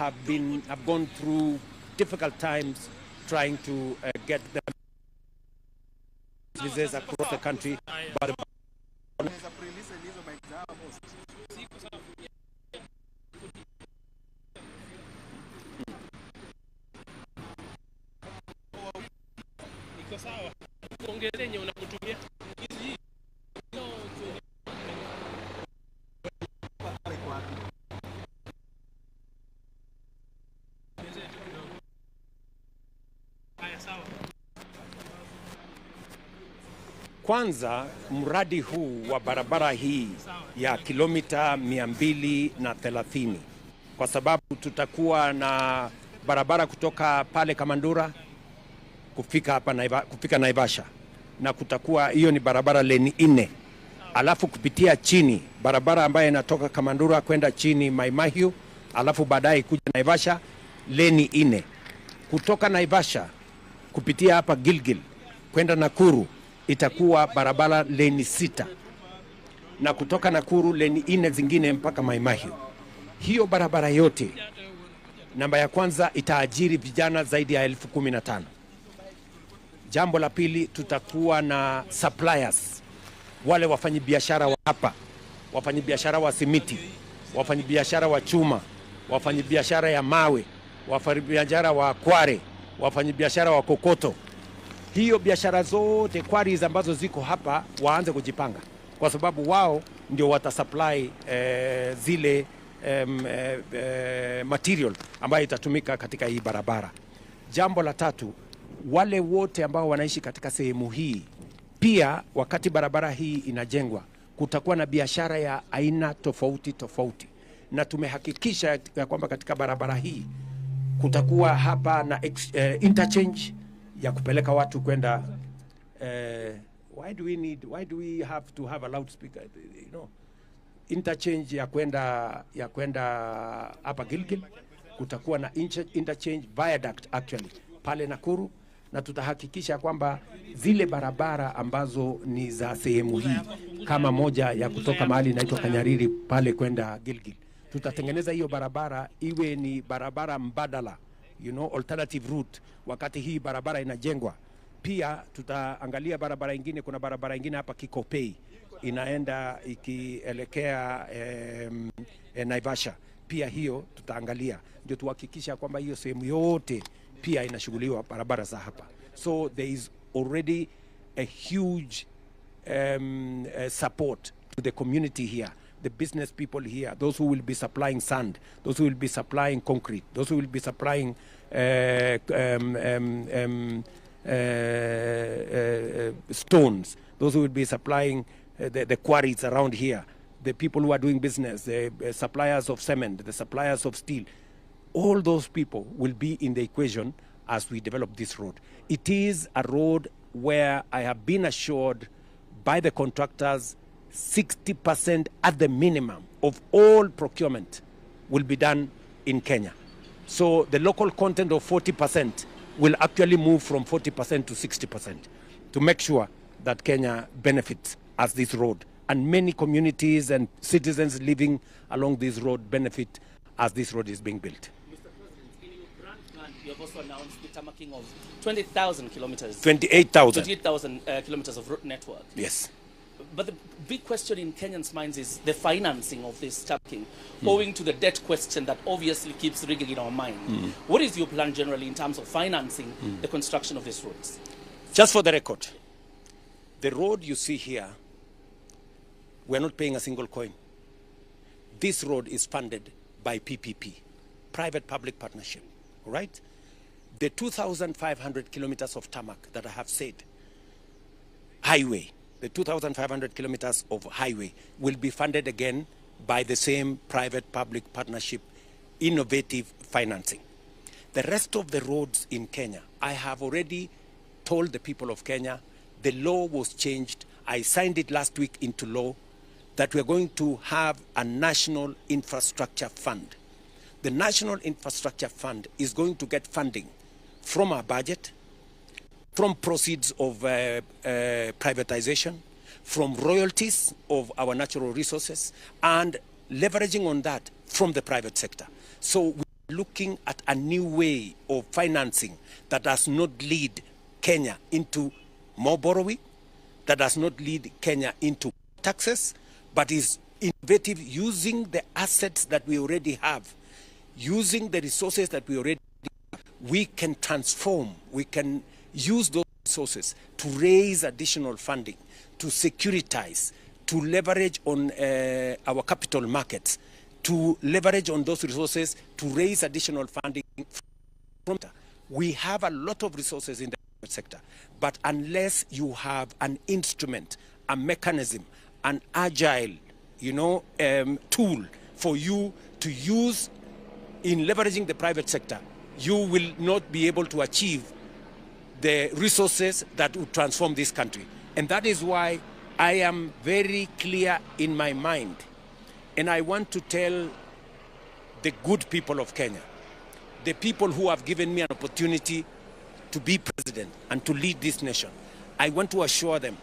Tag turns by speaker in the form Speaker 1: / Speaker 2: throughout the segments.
Speaker 1: have gone through difficult times trying to get them visas across the country. But kwanza mradi huu wa barabara hii ya kilomita 230, kwa sababu tutakuwa na barabara kutoka pale Kamandura kufika hapa kufika Naivasha, na kutakuwa hiyo ni barabara leni 4, alafu kupitia chini barabara ambayo inatoka Kamandura kwenda chini Mai Mahiu, alafu baadaye kuja Naivasha leni 4, kutoka Naivasha kupitia hapa Gilgil kwenda Nakuru itakuwa barabara leni 6, na kutoka Nakuru leni 4 zingine mpaka Mai Mahiu. Hiyo barabara yote, namba ya kwanza, itaajiri vijana zaidi ya 15,000. Jambo la pili, tutakuwa na suppliers, wale wafanyabiashara wa hapa, wafanyabiashara wa simiti, wafanyabiashara wa chuma, wafanyabiashara ya mawe, wafanyabiashara wa kware, wafanyabiashara wa kokoto. Hiyo biashara zote quarries ambazo ziko hapa waanze kujipanga, kwa sababu wao ndio watasupply zile material ambayo itatumika katika hii barabara. Jambo la tatu, wale wote ambao wanaishi katika sehemu hii, pia wakati barabara hii inajengwa kutakuwa na biashara ya aina tofauti tofauti, na tumehakikisha ya kwamba katika barabara hii kutakuwa hapa na interchange ya kupeleka watu kwenda why do we have to have a loudspeaker, you know, interchange ya kwenda hapa Gilgil. Kutakuwa na interchange viaduct actually pale Nakuru, na tutahakikisha kwamba zile barabara ambazo ni za sehemu hii, kama moja ya kutoka mahali inaitwa Kanyariri pale kwenda Gilgil, tutatengeneza hiyo barabara iwe ni barabara mbadala, you know, alternative route wakati hii barabara inajengwa. Pia tutaangalia barabara ingine, kuna barabara ingine hapa Kikopei inaenda ikielekea Naivasha, pia hiyo tutaangalia, ndio tuhakikisha kwamba hiyo sehemu yote pia inashughuliwa barabara za hapa. So there is already a huge support to the community here, the business people here, those who will be supplying sand, those who will be supplying concrete, those who will be supplying stones, those who will be supplying the quarries around here, the people who are doing business, the suppliers of cement, the suppliers of steel. All those people will be in the equation as we develop this road. It is a road where I have been assured by the contractors 60% at the minimum of all procurement will be done in Kenya. So the local content of 40% will actually move from 40% to 60% to make sure that Kenya benefits as this road, and many communities and citizens living along this road benefit as this road is being built.
Speaker 2: Mr. President, in your grand plan, you have also announced the tarmacking of 20,000 kilometers.
Speaker 1: 28,000.
Speaker 2: 28,000 kilometers of road network.
Speaker 1: Yes.
Speaker 2: But the big question in Kenyans' minds is the financing of this tarmacking, owing to the debt question that obviously keeps ringing in our mind. What is your plan generally in terms of financing the construction of these roads?
Speaker 1: Just for the record, the road you see here, we're not paying a single coin. This road is funded by PPP, private-public partnership, all right? The 2,500 kilometers of tarmac that I have said, highway, the 2,500 kilometers of highway will be funded again by the same private-public partnership, innovative financing. The rest of the roads in Kenya, I have already told the people of Kenya, the law was changed. I signed it last week into law that we're going to have a national infrastructure fund. The National Infrastructure Fund is going to get funding from our budget, from proceeds of privatization, from royalties of our natural resources, and leveraging on that from the private sector. So we looking at a new way of financing that does not lead Kenya into more borrowing, that does not lead Kenya into taxes, but is innovative, using the assets that we already have, using the resources that we already have. We can transform, we can use those resources to raise additional funding, to securitize, to leverage on our capital markets, to leverage on those resources to raise additional funding. We have a lot of resources in the private sector, but unless you have an instrument, a mechanism, an agile, tool for you to use in leveraging the private sector, you will not be able to achieve the resources that would transform this country. And that is why I am very clear in my mind, and I want to tell the good people of Kenya, the people who have given me an opportunity to be president and to lead this nation, I want to assure them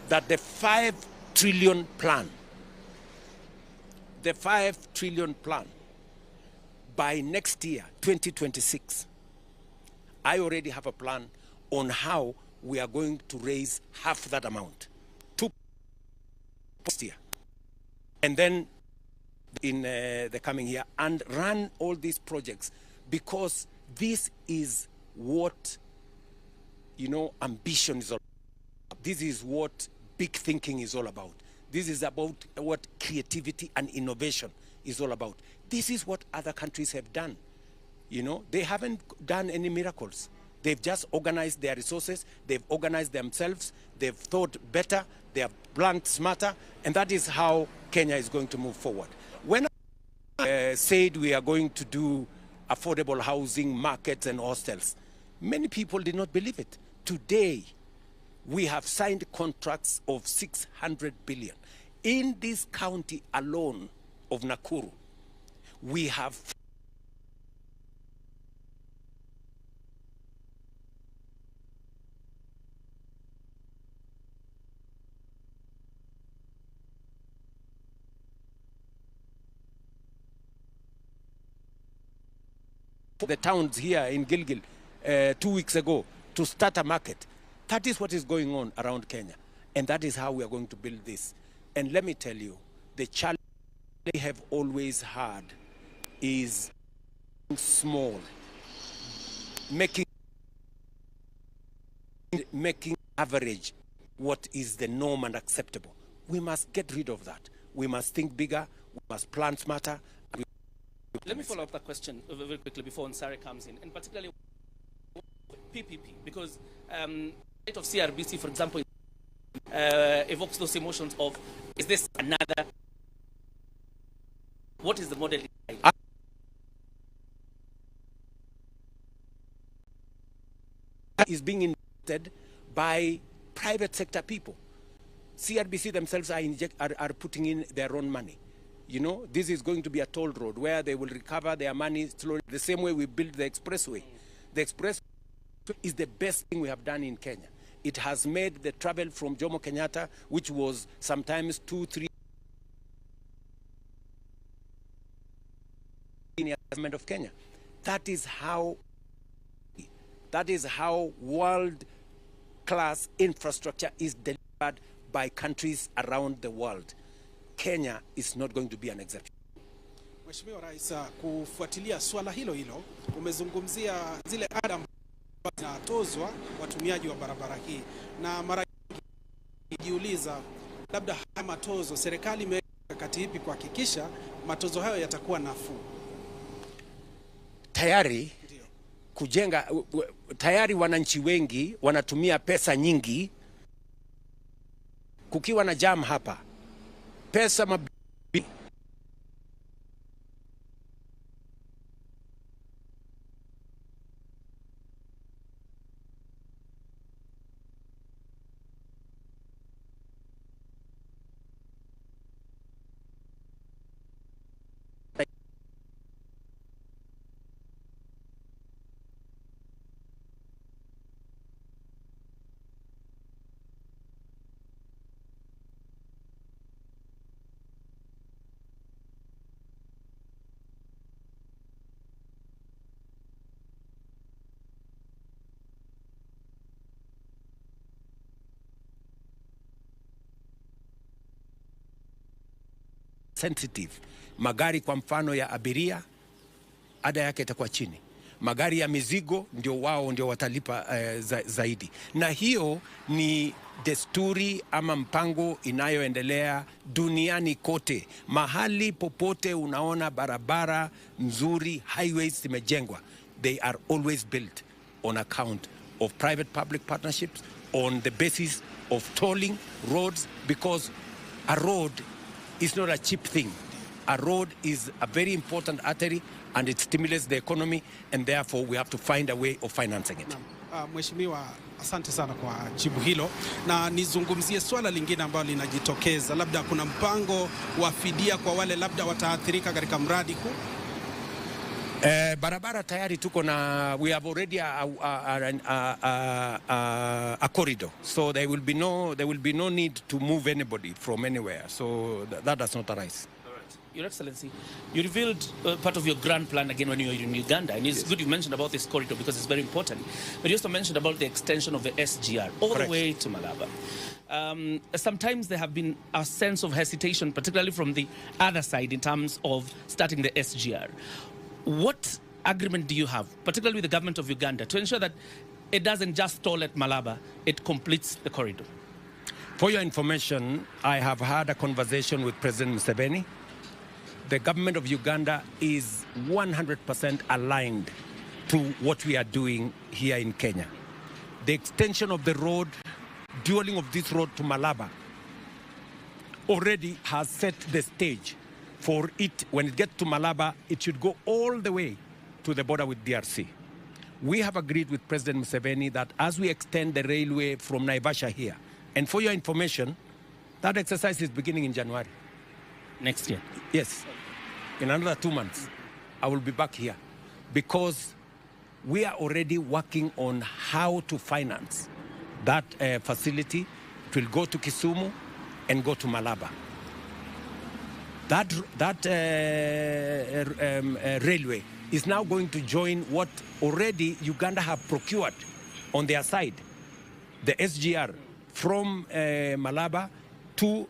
Speaker 1: that the 5 trillion plan, by next year, 2026, I already have a plan on how we are going to raise half that amount to next year, and then in the coming year, and run all these projects, because this is what ambition is all about. This is what big thinking is all about. This is about what creativity and innovation is all about. This is what other countries have done. They haven't done any miracles. They've just organized their resources, they've organized themselves, they've thought better, they have planned smarter, and that is how Kenya is going to move forward. When I said we are going to do affordable housing, markets and hostels, many people did not believe it. Today, we have signed contracts of 600 billion. In this county alone of Nakuru, we have the towns here in Gilgil 2 weeks ago to start a market. That is what is going on around Kenya, and that is how we are going to build this. And let me tell you, the challenge they have always had is small, making average what is the norm and acceptable. We must get rid of that. We must think bigger, we must plan smarter.
Speaker 2: Let me follow up that question very quickly before Nsare comes in, and particularly PPP, because the rate of CRBC, for example, evokes those emotions of, is this another, what is the model?
Speaker 1: Is being invested by private sector people. CRBC themselves are putting in their own money. This is going to be a toll road where they will recover their money slowly, the same way we built the expressway. The expressway is the best thing we have done in Kenya. It has made the travel from Jomo Kenyatta, which was sometimes 2-3 in the government of Kenya. That is how world-class infrastructure is delivered by countries around the world. Kenya is not going to be an exception.
Speaker 3: Mheshimiwa Rais, kufuatilia swala hilo umezungumzia zile ada ambazo zinatozwa watumiaji wa barabara hii, na mara nyingi jiuliza labda haya matozo serikali imeweka mikakati ipi kuhakikisha matozo hayo yatakuwa nafuu?
Speaker 1: Tayari wananchi wengi wanatumia pesa nyingi. Kukiwa na jam hapa, pesa sensitive. Magari kwa mfano ya abiria, ada yake itakuwa chini. Magari ya mizigo ndio wao ndio watalipa zaidi. Na hiyo ni desturi ama mpango inayoendelea duniani kote. Mahali popote unaona barabara nzuri, highways zimejengwa, they are always built on account of private-public partnerships, on the basis of tolling roads, because a road is not a cheap thing. A road is a very important artery and it stimulates the economy, and therefore we have to find a way of financing it.
Speaker 3: Mheshimiwa, asante sana kwa jibu hilo, na nizungumzie swala lingine ambalo linajitokeza. Labda kuna mpango wa fidia kwa wale labda wataathirika katika mradi huu?
Speaker 1: Barabara tayari tuko na, we have already a corridor, so there will be no need to move anybody from anywhere, so that does not arise.
Speaker 2: Your Excellency, you revealed part of your grand plan again when you were in Uganda, and it's good you mentioned about this corridor because it's very important. But you also mentioned about the extension of the SGR all
Speaker 1: Correct.
Speaker 2: the way to Malaba. Sometimes there have been a sense of hesitation, particularly from the other side, in terms of starting the SGR. What agreement do you have, particularly with the government of Uganda, to ensure that it doesn't just stall at Malaba, it completes the corridor?
Speaker 1: For your information, I have had a conversation with President Museveni. The government of Uganda is 100% aligned to what we are doing here in Kenya. The extension of the road, dualling of this road to Malaba, already has set the stage for it. When it gets to Malaba, it should go all the way to the border with DRC. We have agreed with President Museveni that as we extend the railway from Naivasha here, and for your information, that exercise is beginning in January.
Speaker 2: Next year?
Speaker 1: Yes. In another 2 months, I will be back here because we are already working on how to finance that facility. It will go to Kisumu and go to Malaba. That railway is now going to join what already Uganda have procured on their side, the SGR from Malaba to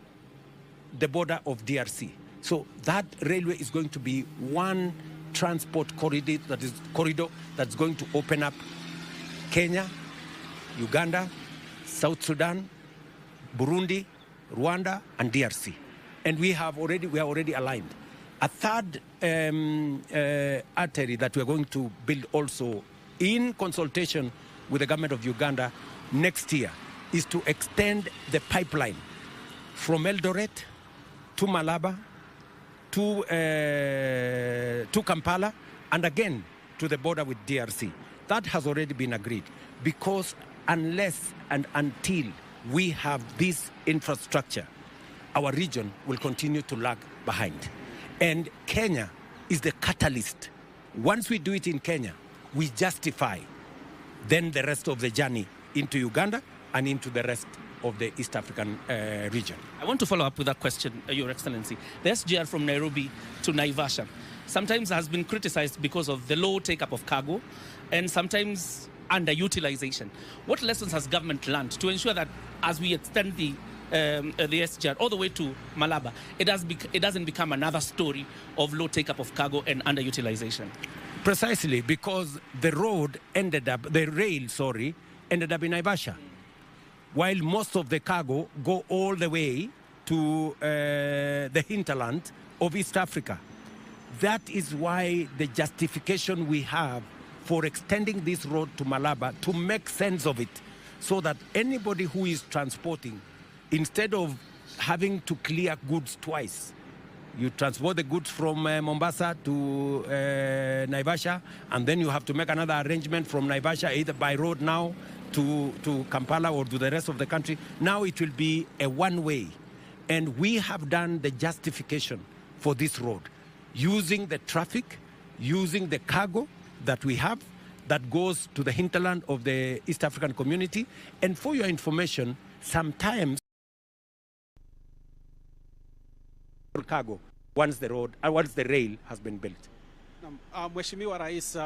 Speaker 1: the border of DRC. So that railway is going to be one transport corridor that's going to open up Kenya, Uganda, South Sudan, Burundi, Rwanda, and DRC. And we are already aligned. A third artery that we are going to build also in consultation with the government of Uganda next year is to extend the pipeline from Eldoret to Malaba to Kampala and again to the border with DRC. That has already been agreed because unless and until we have this infrastructure, our region will continue to lag behind. And Kenya is the catalyst. Once we do it in Kenya, we justify then the rest of the journey into Uganda and into the rest of the East African region.
Speaker 2: I want to follow up with that question, Your Excellency. The SGR from Nairobi to Naivasha sometimes has been criticized because of the low take-up of cargo and sometimes underutilization. What lessons has government learned to ensure that as we extend the SGR all the way to Malaba, it doesn't become another story of low take-up of cargo and underutilization?
Speaker 1: Precisely because the rail ended up in Naivasha, while most of the cargo go all the way to the hinterland of East Africa. That is why the justification we have for extending this road to Malaba to make sense of it, so that anybody who is transporting, instead of having to clear goods twice, you transport the goods from Mombasa to Naivasha, and then you have to make another arrangement from Naivasha, either by road now to Kampala or to the rest of the country. Now it will be a one-way. And we have done the justification for this road, using the traffic, using the cargo that we have that goes to the hinterland of the East African community. And for your information, sometimes once the rail has been built.
Speaker 3: Mheshimiwa Rais,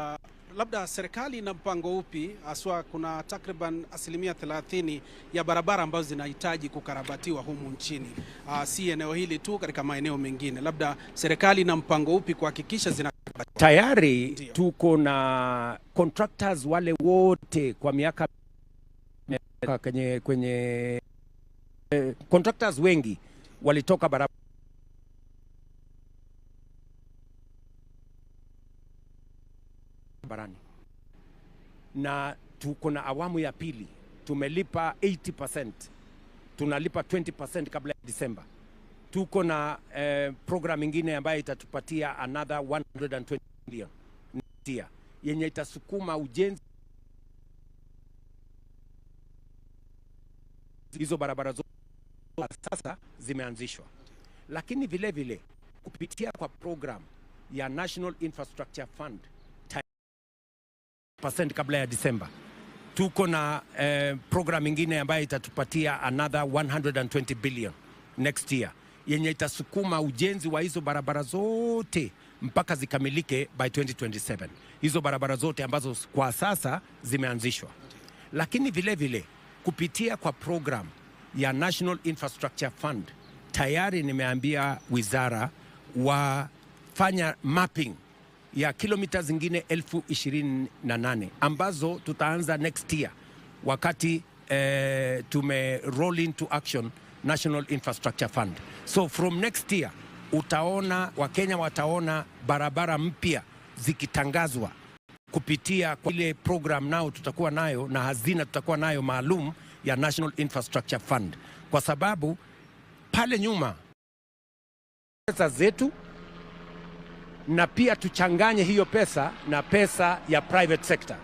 Speaker 3: labda serikali ina mpango upi haswa? Kuna takriban asilimia 30 ya barabara ambazo zinahitaji kukarabatiwa humu nchini, si eneo hili tu, katika maeneo mengine. Labda serikali ina mpango upi kuhakikisha zinakarabatiwa?
Speaker 1: Tayari tuko na contractors wale wote kwa miaka kwenye contractors wengi walitoka barabarani, na tuko na awamu ya pili. Tumelipa 80%, tunalipa 20% kabla ya Disemba. Tuko na program ingine ambayo itatupatia another 120 million yenye itasukuma ujenzi hizo barabara zote sasa zimeanzishwa. Lakini vile vile kupitia kwa program ya National Infrastructure Fund % kabla ya Disemba, tuko na program ingine ambayo itatupatia another 120 billion next year yenye itasukuma ujenzi wa hizo barabara zote mpaka zikamilike by 2027. Hizo barabara zote ambazo kwa sasa zimeanzishwa. Lakini vile vile kupitia kwa program ya National Infrastructure Fund tayari nimeambia wizara wafanya mapping ya kilomita zingine 28,000 ambazo tutaanza next year wakati tume roll into action National Infrastructure Fund. So from next year utaona, Wakenya wataona barabara mpya zikitangazwa kupitia kwa ile program nao tutakuwa nayo na hazina tutakuwa nayo maalum ya National Infrastructure Fund, kwa sababu pale nyuma pesa zetu, na pia tuchanganye hiyo pesa na pesa ya private sector.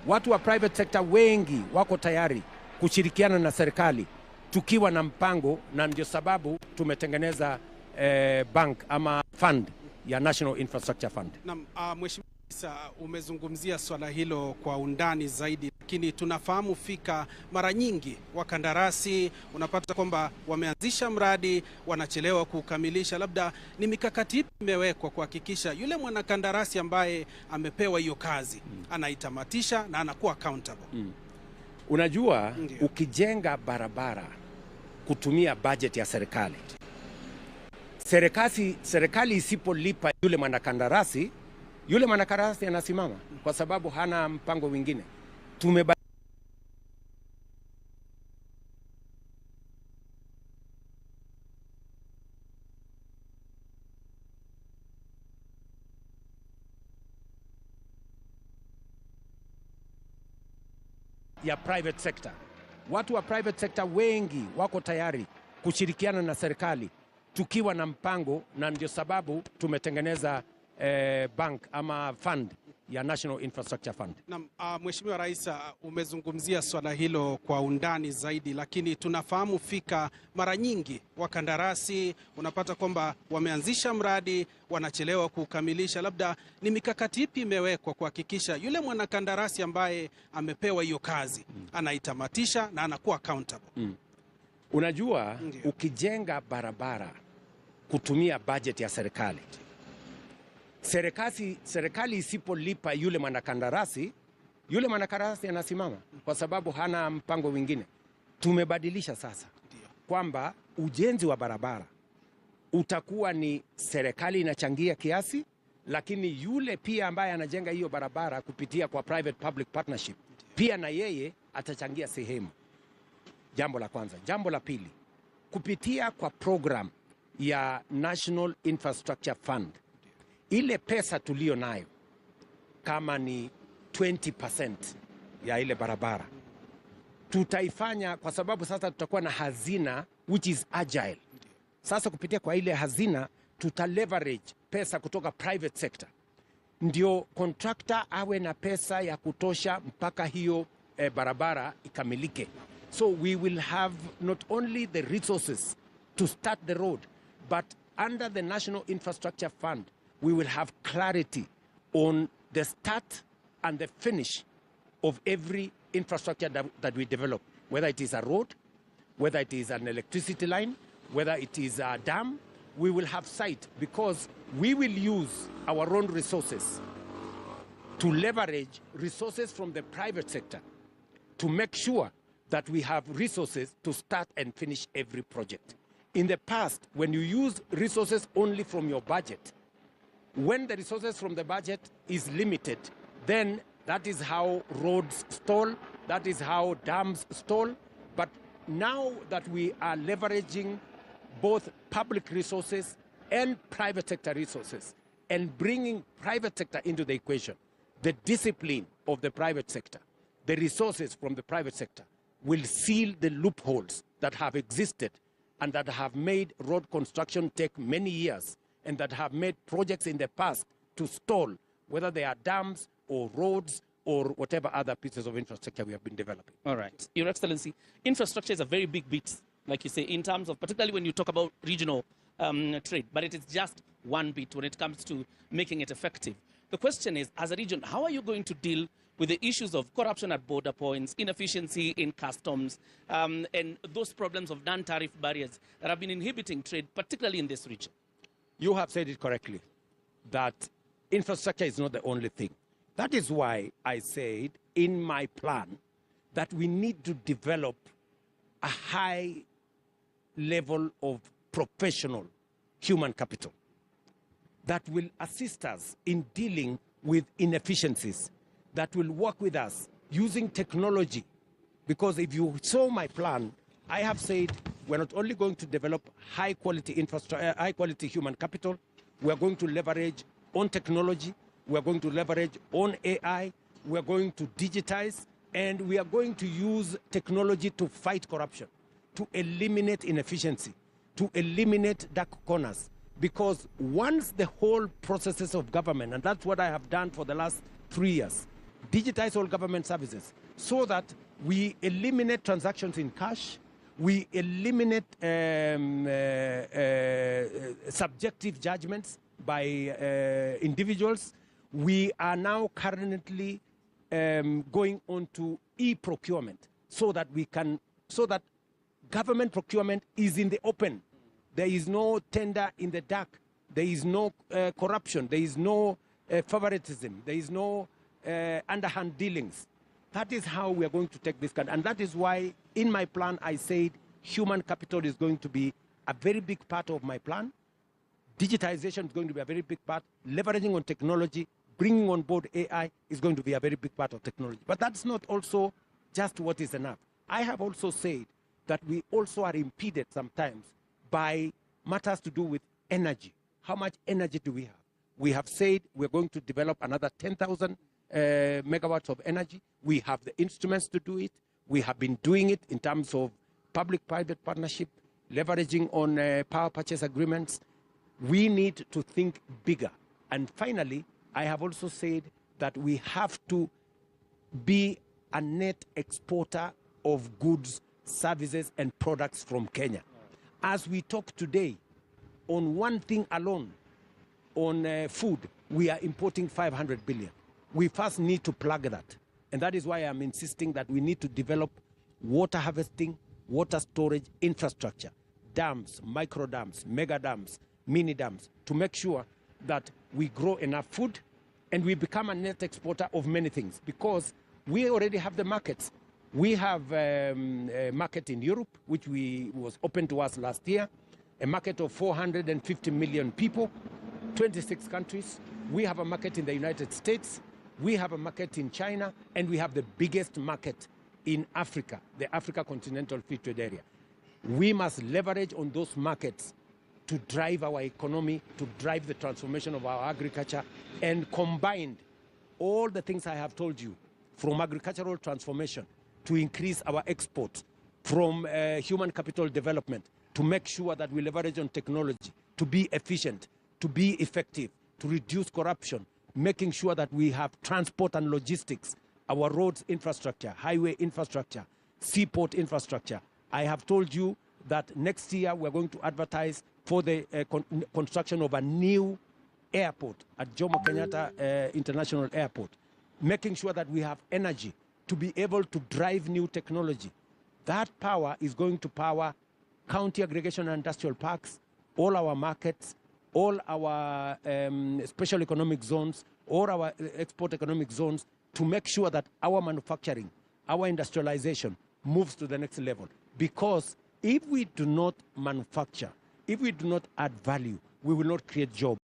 Speaker 1: Watu wa private sector wengi wako tayari kushirikiana na serikali tukiwa na mpango, na ndio sababu tumetengeneza bank ama fund ya National Infrastructure Fund.
Speaker 3: Na Mheshimiwa, umezungumzia swala hilo kwa undani zaidi, lakini tunafahamu fika mara nyingi wakandarasi unapata kwamba wameanzisha mradi wanachelewa kukamilisha. Labda ni mikakati ipi imewekwa kuhakikisha yule mwanakandarasi ambaye amepewa hiyo kazi anaitamatisha na anakuwa accountable?
Speaker 1: Unajua, ukijenga barabara kutumia budget ya serikali, serikali isipolipa yule mwanakandarasi anasimama kwa sababu hana mpango mwingine. Ya private sector. Watu wa private sector wengi wako tayari kushirikiana na serikali tukiwa na mpango, na ndio sababu tumetengeneza bank ama fund ya National Infrastructure Fund.
Speaker 3: Na Mheshimiwa Rais, umezungumzia swala hilo kwa undani zaidi, lakini tunafahamu fika mara nyingi wakandarasi unapata kwamba wameanzisha mradi wanachelewa kukamilisha. Labda ni mikakati ipi imewekwa kuhakikisha yule mwanakandarasi ambaye amepewa hiyo kazi anaitamatisha na anakuwa accountable?
Speaker 1: Unajua, ukijenga barabara kutumia budget ya serikali, serikali isipolipa yule mwanakandarasi anasimama kwa sababu hana mpango mwingine. Tumebadilisha sasa kwamba ujenzi wa barabara utakuwa ni serikali inachangia kiasi, lakini yule pia ambaye anajenga hiyo barabara kupitia kwa private public partnership pia na yeye atachangia sehemu. Jambo la kwanza. Jambo la pili, kupitia kwa program ya National Infrastructure Fund, ile pesa tulio nayo kama ni 20% ya ile barabara tutaifanya, kwa sababu sasa tutakuwa na hazina which is agile. Sasa kupitia kwa ile hazina tuta leverage pesa kutoka private sector, ndio contractor awe na pesa ya kutosha mpaka hiyo barabara ikamilike. So we will have not only the resources to start the road, but under the National Infrastructure Fund we will have clarity on the start and the finish of every infrastructure that we develop, whether it is a road, whether it is an electricity line, whether it is a dam. We will have sight, because we will use our own resources to leverage resources from the private sector to make sure that we have resources to start and finish every project. In the past, when you use resources only from your budget, when the resources from the budget is limited, then that is how roads stall, that is how dams stall. But now that we are leveraging both public resources and private sector resources and bringing private sector into the equation, the discipline of the private sector, the resources from the private sector will seal the loopholes that have existed and that have made road construction take many years and that have made projects in the past to stall, whether they are dams or roads or whatever other pieces of infrastructure we have been developing.
Speaker 2: All right. Your Excellency, infrastructure is a very big bit, like you say, in terms of, particularly when you talk about regional trade, but it is just one bit when it comes to making it effective. The question is, as a region, how are you going to deal with the issues of corruption at border points, inefficiency in customs, and those problems of non-tariff barriers that have been inhibiting trade, particularly in this region?
Speaker 1: You have said it correctly, that infrastructure is not the only thing. That is why I said in my plan that we need to develop a high level of professional human capital that will assist us in dealing with inefficiencies, that will work with us using technology. Because if you saw my plan, I have said we're not only going to develop high quality infrastructure, high quality human capital, we're going to leverage on technology, we're going to leverage on AI, we're going to digitize, and we are going to use technology to fight corruption, to eliminate inefficiency, to eliminate dark corners. Because once the whole processes of government, and that's what I have done for the last 3 years, digitize all government services so that we eliminate transactions in cash, we eliminate subjective judgments by individuals. We are now currently going on to e-procurement so that government procurement is in the open. There is no tender in the dark. There is no corruption. There is no favoritism. There is no underhand dealings. That is how we are going to take this country. And that is why in my plan I said human capital is going to be a very big part of my plan. Digitization is going to be a very big part. Leveraging on technology, bringing on board AI is going to be a very big part of technology. But that's not also just what is enough. I have also said that we also are impeded sometimes by matters to do with energy. How much energy do we have? We have said we're going to develop another 10,000 megawatts of energy. We have the instruments to do it. We have been doing it in terms of public-private partnership, leveraging on power purchase agreements. We need to think bigger. And finally, I have also said that we have to be a net exporter of goods, services, and products from Kenya. As we talk today, on one thing alone, on food, we are importing 500 billion. We first need to plug that. And that is why I'm insisting that we need to develop water harvesting, water storage infrastructure, dams, micro dams, mega dams, mini dams, to make sure that we grow enough food and we become a net exporter of many things, because we already have the markets. We have a market in Europe, which was open to us last year, a market of 450 million people, 26 countries. We have a market in the United States. We have a market in China, and we have the biggest market in Africa, the Africa Continental Free Trade Area. We must leverage on those markets to drive our economy, to drive the transformation of our agriculture, and combine all the things I have told you, from agricultural transformation to increase our exports, from human capital development, to make sure that we leverage on technology, to be efficient, to be effective, to reduce corruption, making sure that we have transport and logistics, our roads infrastructure, highway infrastructure, seaport infrastructure. I have told you that next year we're going to advertise for the construction of a new airport at Jomo Kenyatta International Airport, making sure that we have energy to be able to drive new technology. That power is going to power county aggregation and industrial parks, all our markets, all our special economic zones, or our export economic zones to make sure that our manufacturing, our industrialization moves to the next level. Because if we do not manufacture, if we do not add value, we will not create jobs.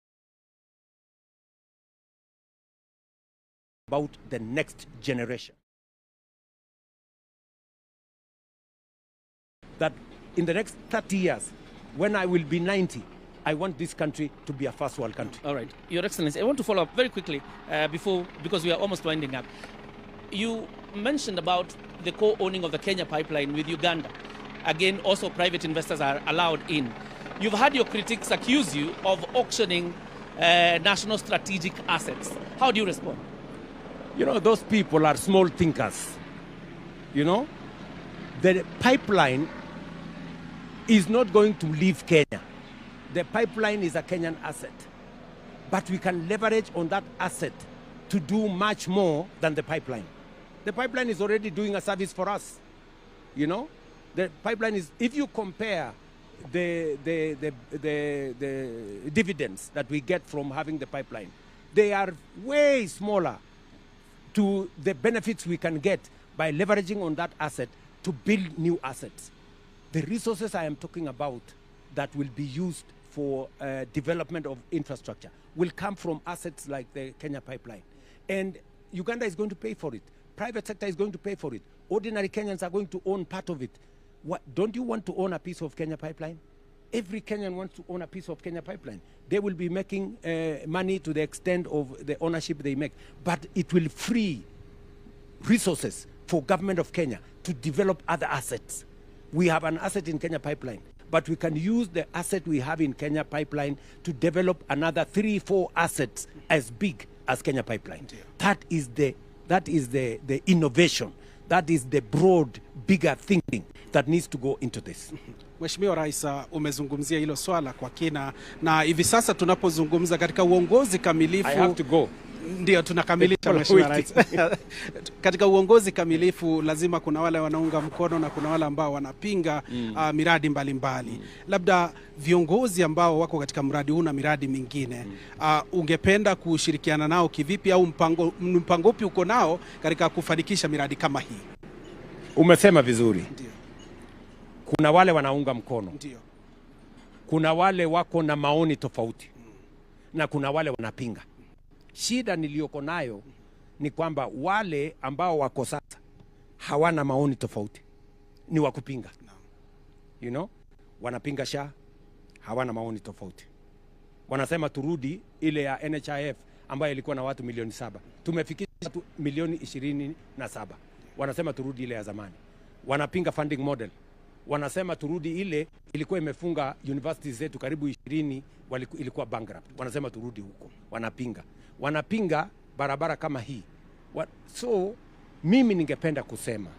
Speaker 1: About the next generation. That in the next 30 years, when I will be 90, I want this country to be a first world country.
Speaker 2: All right, Your Excellency, I want to follow up very quickly because we are almost winding up. You mentioned about the co-owning of the Kenya pipeline with Uganda. Again, also private investors are allowed in. You've had your critics accuse you of auctioning national strategic assets. How do you respond?
Speaker 1: You know, those people are small thinkers. You know, the pipeline is not going to leave Kenya. The pipeline is a Kenyan asset. But we can leverage on that asset to do much more than the pipeline. The pipeline is already doing a service for us. You know, the pipeline is, if you compare the dividends that we get from having the pipeline, they are way smaller to the benefits we can get by leveraging on that asset to build new assets. The resources I am talking about that will be used for development of infrastructure will come from assets like the Kenya pipeline. And Uganda is going to pay for it. Private sector is going to pay for it. Ordinary Kenyans are going to own part of it. What, don't you want to own a piece of Kenya pipeline? Every Kenyan wants to own a piece of Kenya pipeline. They will be making money to the extent of the ownership they make. But it will free resources for government of Kenya to develop other assets. We have an asset in Kenya pipeline, but we can use the asset we have in Kenya pipeline to develop another 3-4 assets as big as Kenya pipeline. That is the innovation. That is the broad, bigger thinking that needs to go into this.
Speaker 3: Mheshimiwa Rais, umezungumzia hilo swala kwa kina, na hivi sasa tunapozungumza katika uongozi kamilifu.
Speaker 1: I have to go.
Speaker 3: Ndio tunakamilisha Mheshimiwa Rais. Katika uongozi kamilifu lazima kuna wale wanaunga mkono na kuna wale ambao wanapinga miradi mbalimbali. Labda viongozi ambao wako katika mradi huu na miradi mingine, ungependa kushirikiana nao kivipi, au mpango upi uko nao katika kufanikisha miradi kama hii?
Speaker 1: Umesema vizuri.
Speaker 3: Ndio.
Speaker 1: Kuna wale wanaunga mkono.
Speaker 3: Ndio.
Speaker 1: Kuna wale wako na maoni tofauti. Na kuna wale wanapinga. Shida niliyoko nayo ni kwamba wale ambao wako sasa hawana maoni tofauti, ni wakupinga. You know, wanapinga SHA, hawana maoni tofauti. Wanasema turudi ile ya NHIF ambayo ilikuwa na watu milioni 7. Tumefikisha watu milioni 27. Wanasema turudi ile ya zamani. Wanapinga funding model. Wanasema turudi ile ilikuwa imefunga universities zetu karibu 20 ilikuwa bankrupt. Wanasema turudi huko. Wanapinga barabara kama hii. So mimi ningependa kusema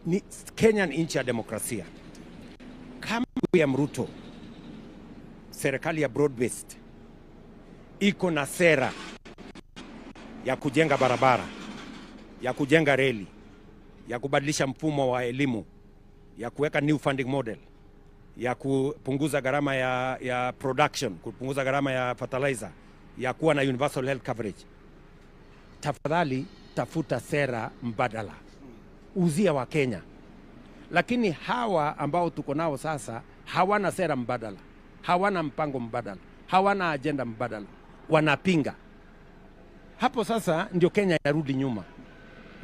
Speaker 1: ni Kenya ni nchi ya demokrasia. Kama William Ruto, serikali ya broad based iko na sera ya kujenga barabara, ya kujenga reli, ya kubadilisha mfumo wa elimu, ya kuweka new funding model, ya kupunguza gharama ya production, kupunguza gharama ya fertilizer, ya kuwa na universal health coverage. Tafadhali tafuta sera mbadala, uzia wa Kenya. Lakini hawa ambao tuko nao sasa hawana sera mbadala, hawana mpango mbadala, hawana agenda mbadala, wanapinga. Hapo sasa ndio Kenya yarudi nyuma.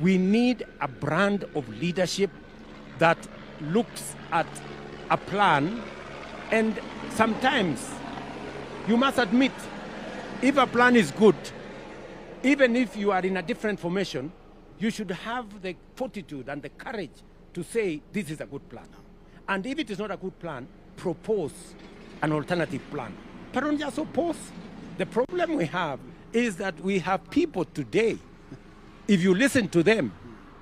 Speaker 1: We need a brand of leadership that looks at a plan, and sometimes you must admit if a plan is good, even if you are in a different formation, you should have the fortitude and the courage to say this is a good plan. And if it is not a good plan, propose an alternative plan. But don't just oppose. The problem we have is that we have people today, if you listen to them,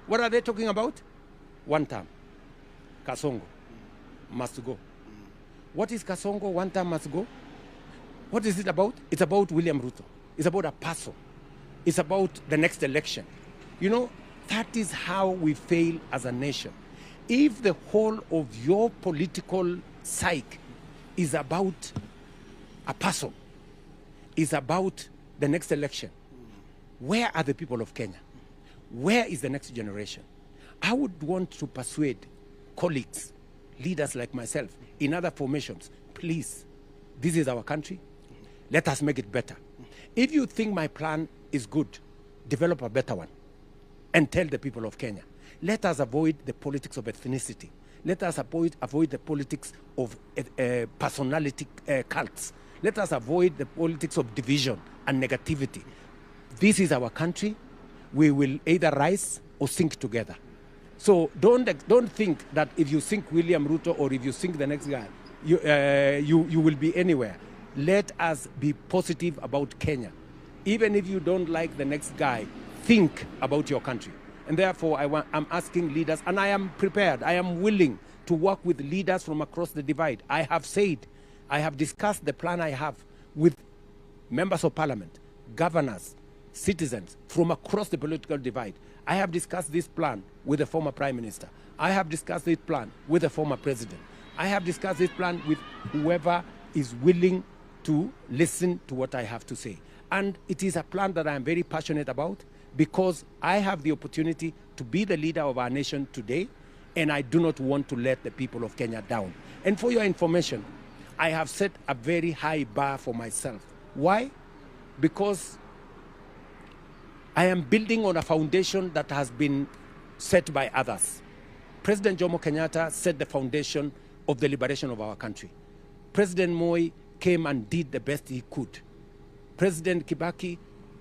Speaker 1: what are they talking about? One term. Kasongo must go. What is Kasongo? One term must go. What is it about? It's about William Ruto. It's about a person. It's about the next election. You know, that is how we fail as a nation. If the whole of your political psyche is about a person, is about the next election, where are the people of Kenya? Where is the next generation? I would want to persuade colleagues, leaders like myself, in other formations, please, this is our country. Let us make it better. If you think my plan is good, develop a better one and tell the people of Kenya. Let us avoid the politics of ethnicity. Let us avoid the politics of personality cults. Let us avoid the politics of division and negativity. This is our country. We will either rise or sink together. So don't think that if you sink William Ruto or if you sink the next guy, you will be anywhere. Let us be positive about Kenya. Even if you don't like the next guy, think about your country. And therefore, I'm asking leaders, and I am prepared, I am willing to work with leaders from across the divide. I have said, I have discussed the plan I have with members of parliament, governors, citizens from across the political divide. I have discussed this plan with the former prime minister. I have discussed this plan with the former president. I have discussed this plan with whoever is willing to listen to what I have to say. And it is a plan that I am very passionate about because I have the opportunity to be the leader of our nation today, and I do not want to let the people of Kenya down. And for your information, I have set a very high bar for myself. Why? Because I am building on a foundation that has been set by others. President Jomo Kenyatta set the foundation of the liberation of our country. President Moi came and did the best he could. President Kibaki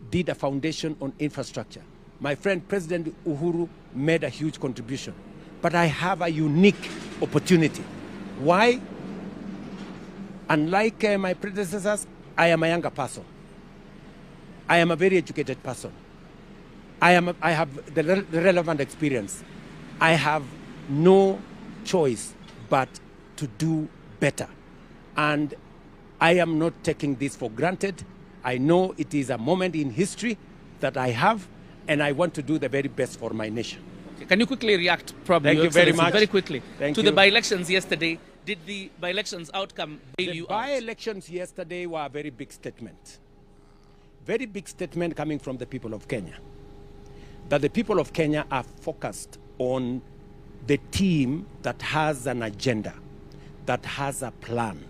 Speaker 1: did a foundation on infrastructure. My friend President Uhuru made a huge contribution. But I have a unique opportunity. Why? Unlike my predecessors, I am a younger person. I am a very educated person. I have the relevant experience. I have no choice but to do better. And I am not taking this for granted. I know it is a moment in history that I have, and I want to do the very best for my nation.
Speaker 2: Okay. Can you quickly react, probably,
Speaker 1: Thank you very much.
Speaker 2: Very quickly,
Speaker 1: Thank
Speaker 2: to
Speaker 1: you.
Speaker 2: the by-elections yesterday? Did the by-elections outcome bail you
Speaker 1: The
Speaker 2: out?
Speaker 1: by-elections yesterday were a very big statement. Very big statement coming from the people of Kenya. That the people of Kenya are focused on the team that has an agenda, that has a plan,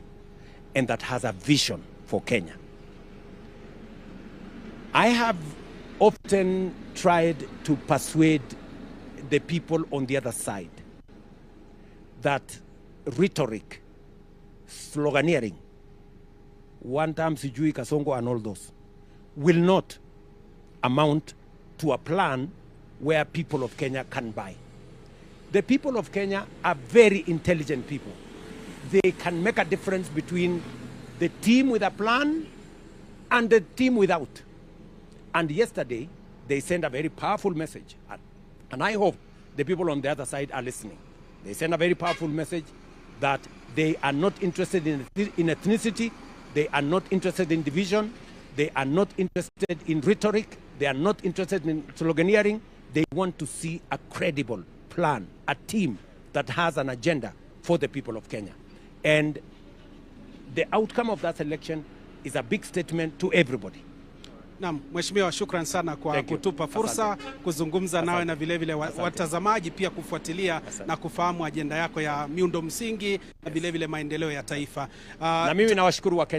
Speaker 1: and that has a vision for Kenya. I have often tried to persuade the people on the other side that rhetoric, sloganeering, one time sijui Kasongo and all those, will not amount to a plan where people of Kenya can buy. The people of Kenya are very intelligent people. They can make a difference between the team with a plan and the team without. And yesterday, they sent a very powerful message. And I hope the people on the other side are listening. They sent a very powerful message that they are not interested in ethnicity, they are not interested in division, they are not interested in rhetoric, they are not interested in sloganeering. They want to see a credible plan, a team that has an agenda for the people of Kenya. And the outcome of that election is a big statement to everybody.
Speaker 3: Naam, Mheshimiwa, shukran sana kwa kutupa fursa kuzungumza nawe na vile vile watazamaji pia kufuatilia na kufahamu ajenda yako ya miundo msingi na vile vile maendeleo ya taifa.
Speaker 1: Na mimi nawashukuru wa Kenya.